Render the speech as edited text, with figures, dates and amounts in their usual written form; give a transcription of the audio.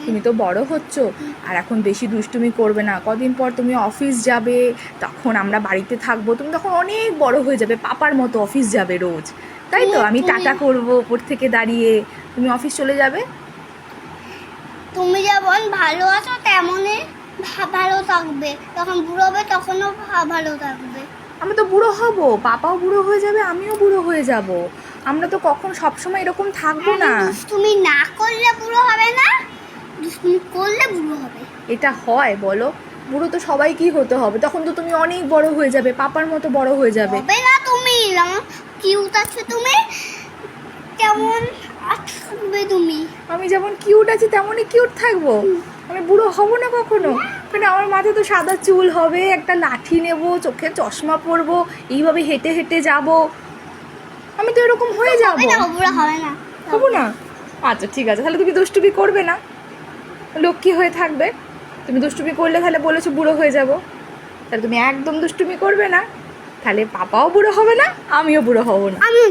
তুমি তো বড় হচ্ছ, আর এখন বেশি দুষ্টুমি করবে না। কদিন পর তুমি অফিস যাবে, তখন আমরা বাড়িতে থাকবো, তুমি তখন অনেক বড় হয়ে যাবে, পাপার মতো অফিস যাবে রোজ, তাই তো? আমি টাটা করবো ওপর থেকে দাঁড়িয়ে, তুমি অফিস চলে যাবে। তুমি যেমন ভালো আছো তেমনই ভালো থাকবে, যখন বুড়ো হবে তখনও ভালো থাকবে। আমি তো বুড়ো হব, পাপাও বুড়ো হয়ে যাবে, আমিও বুড়ো হয়ে যাব। আমরা তো কখন সবসময় এরকম থাকবো না। দুষ্টুমি না করলে বুড়ো হবে না, দুষ্টুমি করলে বুড়ো হবে। এটা হয় বলো? বুড়ো তো সবাইকেই হতে হবে, তখন তো তুমি অনেক বড় হয়ে যাবে, পাপার মতো বড় হয়ে যাবে। হবে না, তুমি কিউট আছো, তুমি কেমন থাকবে তুমি? আমি যেমন কিউট আছি তেমনই কিউট থাকবো, আমি বুড়ো হব না কখনো। কারণ আমার মাথায় তো সাদা চুল হবে, একটা লাঠি নেব, চোখে চশমা পরবো, এইভাবে হেঁটে হেঁটে যাব, আমি তো এরকম হয়ে যাব। হবে না, বুড়ো হবে না। হবো না? আচ্ছা ঠিক আছে, তাহলে তুমি দুষ্টুমি করবে না, লক্ষ্মী হয়ে থাকবে। তুমি দুষ্টুমি করলে তাহলে বলেছো বুড়ো হয়ে যাব, তাহলে তুমি একদম দুষ্টুমি করবে না, তাহলে পাপাও বুড়ো হবে না, আমিও বুড়ো হব না। আমি